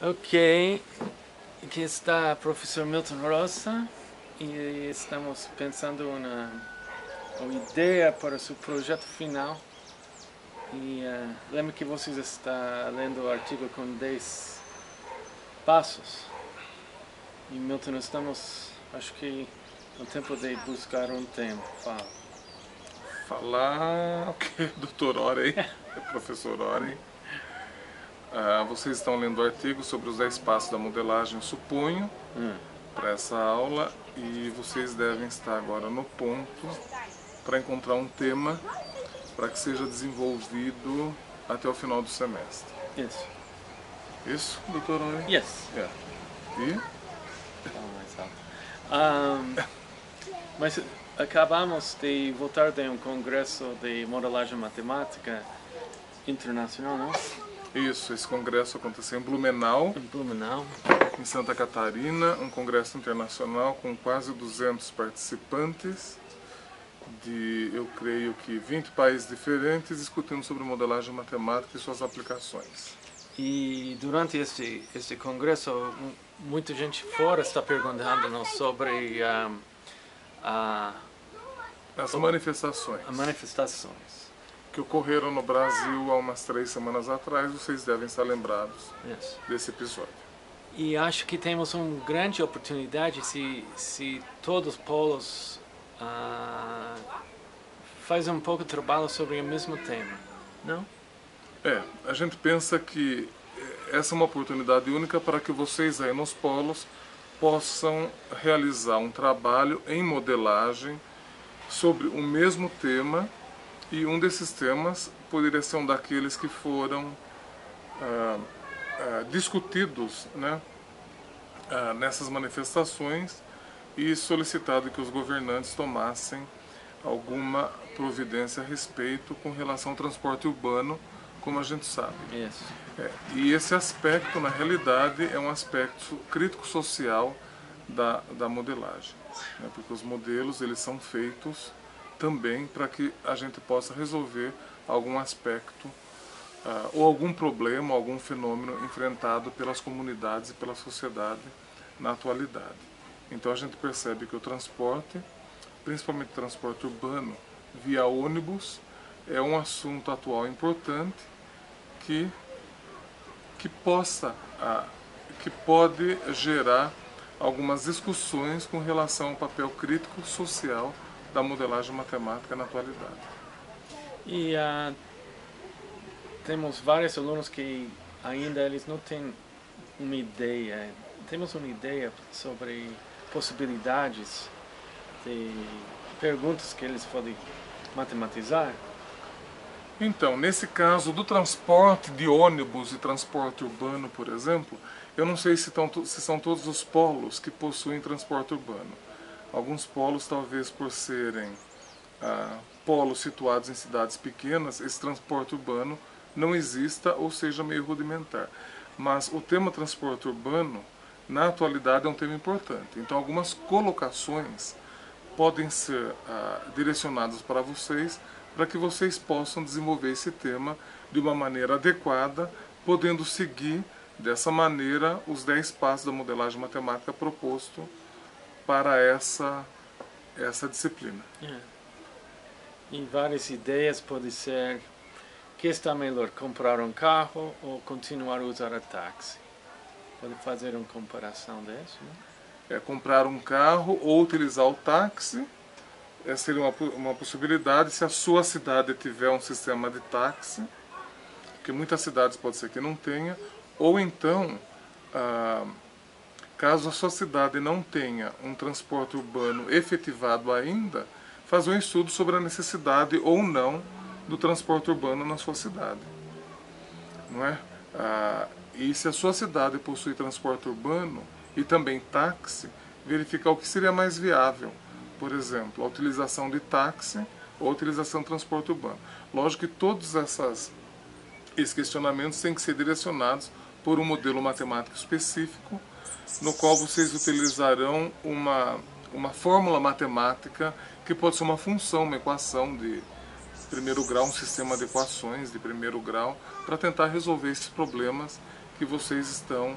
Ok, aqui está o professor Milton Rosa e estamos pensando uma ideia para o seu projeto final. E lembra que vocês estão lendo o artigo com 10 passos. E Milton, estamos, acho que, no tempo de buscar um tema. Fala. Falar o que, doutor Oren, professor Oren? Vocês estão lendo o artigo sobre os 10 passos da modelagem, suponho, para essa aula, e vocês devem estar agora no ponto para encontrar um tema para que seja desenvolvido até o final do semestre. Isso. Isso, doutor Oren? Yes. E? Mas acabamos de voltar de um congresso de modelagem matemática internacional, não? Isso, esse congresso aconteceu em Blumenau, em Santa Catarina, um congresso internacional com quase 200 participantes de, eu creio que 20 países diferentes, discutindo sobre modelagem matemática e suas aplicações. E durante este congresso, muita gente fora está perguntando sobre as manifestações que ocorreram no Brasil há umas 3 semanas atrás. Vocês devem estar lembrados desse episódio. E acho que temos uma grande oportunidade se todos os polos fazem um pouco de trabalho sobre o mesmo tema, não? A gente pensa que essa é uma oportunidade única para que vocês aí nos polos possam realizar um trabalho em modelagem sobre o mesmo tema, e um desses temas poderia ser um daqueles que foram discutidos, né, nessas manifestações, e solicitado que os governantes tomassem alguma providência a respeito com relação ao transporte urbano, como a gente sabe. E esse aspecto, na realidade, é um aspecto crítico-social da modelagem, né? Porque os modelos eles são feitos também para que a gente possa resolver algum aspecto ou algum problema, algum fenômeno enfrentado pelas comunidades e pela sociedade na atualidade. Então a gente percebe que o transporte, principalmente o transporte urbano via ônibus, é um assunto atual importante que pode gerar algumas discussões com relação ao papel crítico social da modelagem matemática na atualidade. E temos vários alunos que ainda eles não têm uma ideia. Temos uma ideia sobre possibilidades de perguntas que eles podem matematizar? Então, nesse caso do transporte de ônibus e transporte urbano, por exemplo, eu não sei se são todos os polos que possuem transporte urbano. Alguns polos, talvez por serem polos situados em cidades pequenas, esse transporte urbano não exista ou seja meio rudimentar. Mas o tema transporte urbano, na atualidade, é um tema importante. Então, algumas colocações podem ser direcionadas para vocês, para que vocês possam desenvolver esse tema de uma maneira adequada, podendo seguir dessa maneira os 10 passos da modelagem matemática proposto para essa disciplina. E várias ideias podem ser que está melhor, comprar um carro ou continuar a usar a táxi. Pode fazer uma comparação disso, né? Comprar um carro ou utilizar o táxi. Seria uma possibilidade se a sua cidade tiver um sistema de táxi, que muitas cidades pode ser que não tenha, ou então, caso a sua cidade não tenha um transporte urbano efetivado ainda, fazer um estudo sobre a necessidade ou não do transporte urbano na sua cidade, não é? E se a sua cidade possui transporte urbano e também táxi, verificar o que seria mais viável. Por exemplo, a utilização de táxi ou a utilização de transporte urbano. Lógico que todos esses questionamentos têm que ser direcionados por um modelo matemático específico, no qual vocês utilizarão uma fórmula matemática que pode ser uma função, uma equação de primeiro grau, um sistema de equações de primeiro grau, para tentar resolver esses problemas que vocês estão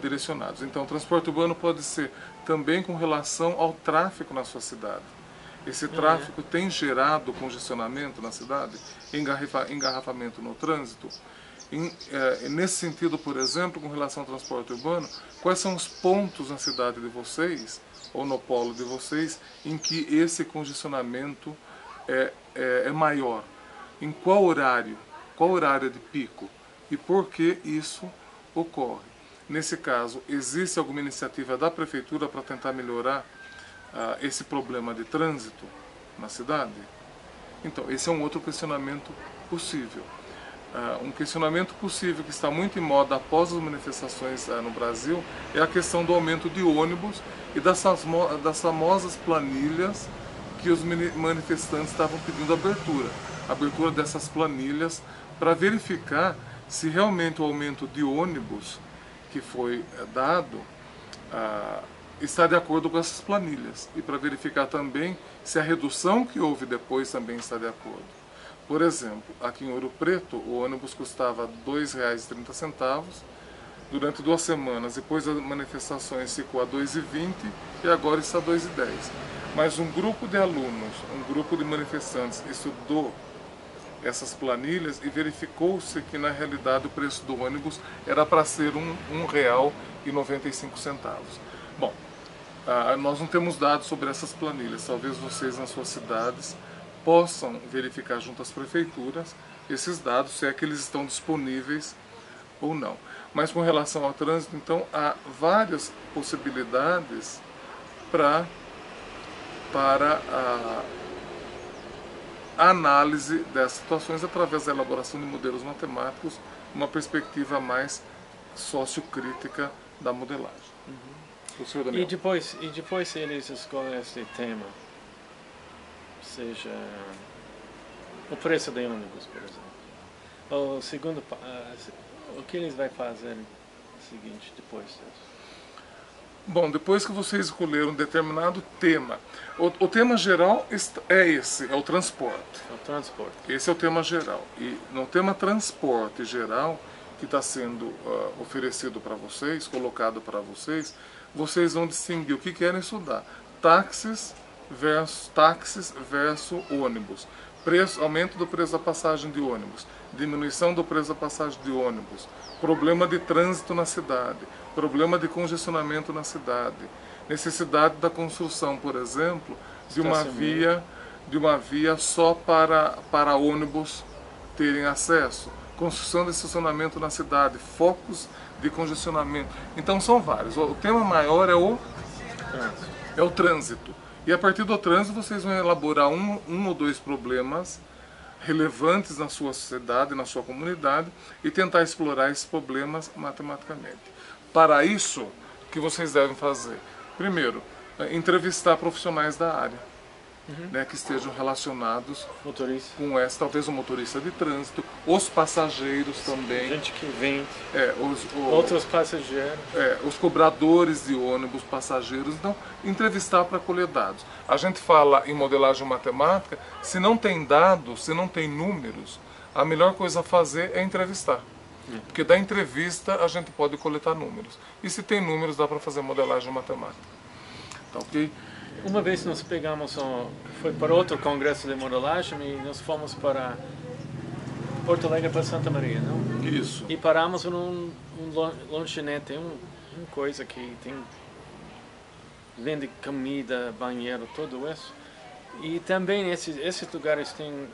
direcionados. Então, o transporte urbano pode ser também com relação ao tráfego na sua cidade. Esse tráfego tem gerado congestionamento na cidade, engarrafamento no trânsito. Nesse sentido, por exemplo, com relação ao transporte urbano, quais são os pontos na cidade de vocês, ou no polo de vocês, em que esse congestionamento é maior? Em qual horário? Qual horário de pico? E por que isso ocorre? Nesse caso, existe alguma iniciativa da Prefeitura para tentar melhorar esse problema de trânsito na cidade? Então, esse é um outro questionamento possível. Um questionamento possível que está muito em moda após as manifestações no Brasil é a questão do aumento de ônibus e das famosas planilhas que os manifestantes estavam pedindo abertura dessas planilhas para verificar se realmente o aumento de ônibus que foi dado está de acordo com essas planilhas e para verificar também se a redução que houve depois também está de acordo. Por exemplo, aqui em Ouro Preto o ônibus custava R$ 2,30, durante 2 semanas, depois das manifestações ficou a R$ 2,20 e agora está a R$ 2,10. Mas um grupo de alunos, um grupo de manifestantes estudou essas planilhas e verificou-se que na realidade o preço do ônibus era para ser R$ 1,95. Bom, nós não temos dados sobre essas planilhas, talvez vocês nas suas cidades possam verificar junto às prefeituras esses dados, se é que eles estão disponíveis ou não. Mas com relação ao trânsito, então, há várias possibilidades para a análise dessas situações através da elaboração de modelos matemáticos, uma perspectiva mais sociocrítica da modelagem. Professor Daniel. E depois eles escolhem esse tema, seja o preço de ônibus, por exemplo. O segundo, o que eles vão fazer o seguinte depois disso? Bom, depois que vocês escolheram um determinado tema, o tema geral é esse, é o transporte. É o transporte. Esse é o tema geral. E no tema transporte geral, que está sendo oferecido para vocês, colocado para vocês, vocês vão distinguir o que querem estudar. Táxis versus ônibus. Aumento do preço da passagem de ônibus. Diminuição do preço da passagem de ônibus. Problema de trânsito na cidade. Problema de congestionamento na cidade. Necessidade da construção, por exemplo, de uma via só para ônibus terem acesso. Construção de estacionamento na cidade. Focos de congestionamento. Então são vários. O tema maior é o trânsito. E a partir do trânsito vocês vão elaborar um ou dois problemas relevantes na sua sociedade, na sua comunidade e tentar explorar esses problemas matematicamente. Para isso, o que vocês devem fazer? Primeiro, entrevistar profissionais da área, que estejam relacionados com essa, talvez o motorista de trânsito, os passageiros também. Gente que vem, outros passageiros. Os cobradores de ônibus, passageiros. Então, entrevistar para colher dados. A gente fala em modelagem matemática, se não tem dados, se não tem números, a melhor coisa a fazer é entrevistar. Porque da entrevista a gente pode coletar números. E se tem números, dá para fazer modelagem matemática. Tá ok? Uma vez nós pegamos, foi para outro congresso de modelagem e nós fomos para Porto Alegre para Santa Maria, não? Isso. E paramos num lanchonete, uma coisa que vende comida, banheiro, tudo isso. E também esses lugares têm...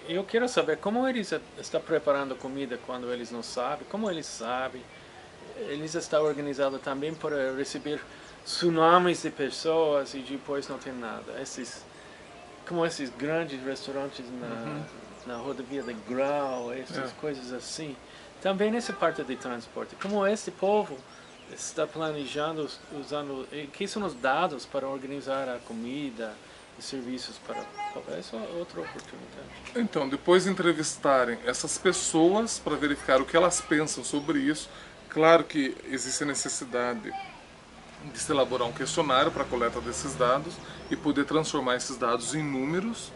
Eu quero saber como eles estão preparando comida quando eles não sabem, como eles sabem. Eles estão organizados também para receber tsunamis de pessoas e depois não tem nada. Como esses grandes restaurantes na rodovia de Grau, essas coisas assim. Também nessa parte de transporte. Como esse povo está planejando, usando, que são os dados para organizar a comida e serviços para... Essa é outra oportunidade. Então, depois de entrevistarem essas pessoas para verificar o que elas pensam sobre isso, claro que existe a necessidade de se elaborar um questionário para a coleta desses dados e poder transformar esses dados em números,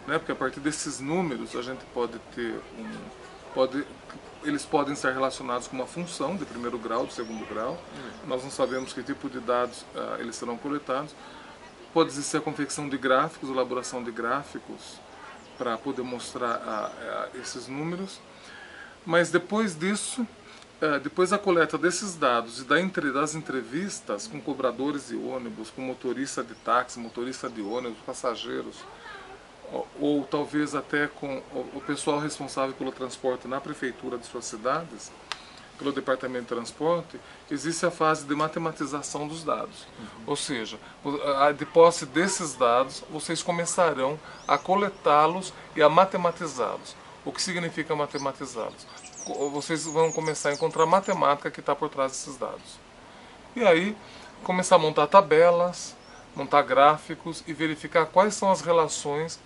porque a partir desses números a gente pode ter eles podem estar relacionados com uma função de primeiro grau, de segundo grau. Nós não sabemos que tipo de dados eles serão coletados. Pode existir a confecção de gráficos, elaboração de gráficos para poder mostrar esses números. Mas depois disso, depois da coleta desses dados e das entrevistas com cobradores de ônibus, com motorista de táxi, motorista de ônibus, passageiros, ou talvez até com o pessoal responsável pelo transporte na prefeitura de suas cidades, pelo departamento de transporte, existe a fase de matematização dos dados. Ou seja, de posse desses dados, vocês começarão a coletá-los e a matematizá-los. O que significa matematizá-los? Vocês vão começar a encontrar a matemática que está por trás desses dados. E aí, começar a montar tabelas, montar gráficos e verificar quais são as relações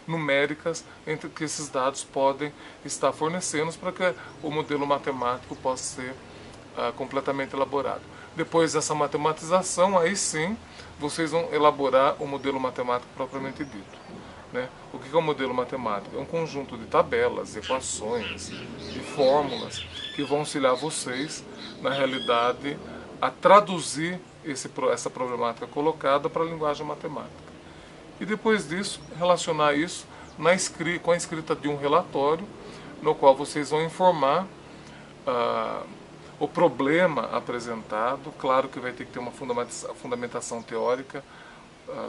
numéricas entre que esses dados podem estar fornecendo para que o modelo matemático possa ser completamente elaborado. Depois dessa matematização, aí sim, vocês vão elaborar o modelo matemático propriamente dito. Né? O que é um modelo matemático? É um conjunto de tabelas, equações e fórmulas que vão auxiliar vocês, na realidade, a traduzir essa problemática colocada para a linguagem matemática. E depois disso, relacionar isso com a escrita de um relatório, no qual vocês vão informar o problema apresentado. Claro que vai ter que ter uma fundamentação teórica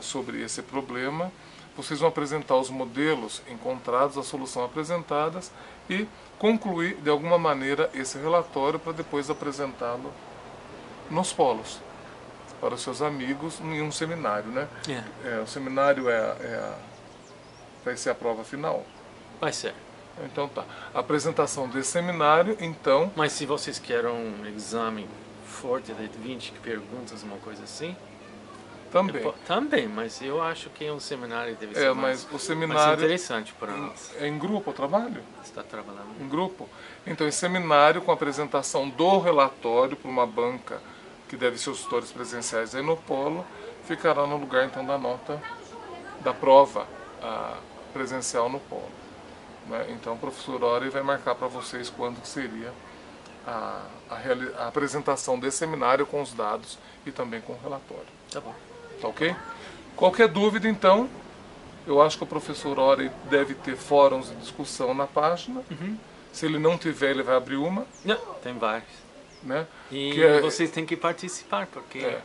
sobre esse problema. Vocês vão apresentar os modelos encontrados, a solução apresentadas e concluir de alguma maneira esse relatório para depois apresentá-lo nos polos, para os seus amigos em um seminário, né? O seminário vai ser a prova final? Vai ser. Então tá. A apresentação desse seminário, então... Mas se vocês querem um exame forte de 20 perguntas, uma coisa assim... Também. Também, mas eu acho que um seminário deve ser mais interessante para nós. É em grupo o trabalho? Está trabalhando. Em grupo? Então, esse seminário com a apresentação do relatório para uma banca que deve ser os tutores presenciais aí no polo, ficará no lugar então da nota da prova presencial no polo. Né? Então o professor Ori vai marcar para vocês quando que seria a apresentação desse seminário com os dados e também com o relatório. Tá bom. Tá ok? Qualquer dúvida então, eu acho que o professor Ori deve ter fóruns de discussão na página. Se ele não tiver, ele vai abrir uma. Não, tem vários. Né? E vocês têm que participar, porque,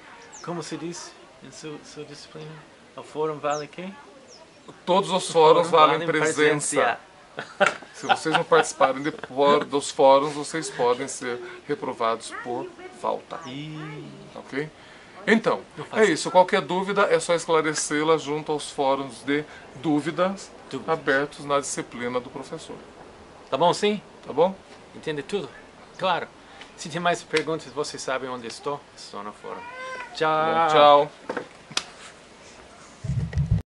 como se diz em sua disciplina, o fórum vale quem? Todos os fóruns valem presença. Se vocês não participarem dos fóruns, vocês podem ser reprovados por falta. Ok? Então, é isso. Qualquer dúvida é só esclarecê-la junto aos fóruns de dúvidas abertos na disciplina do professor. Tá bom, sim? Tá bom? Entende tudo? Claro. Se tem mais perguntas, vocês sabem onde estou? Estou no fórum. Tchau. Bom, tchau.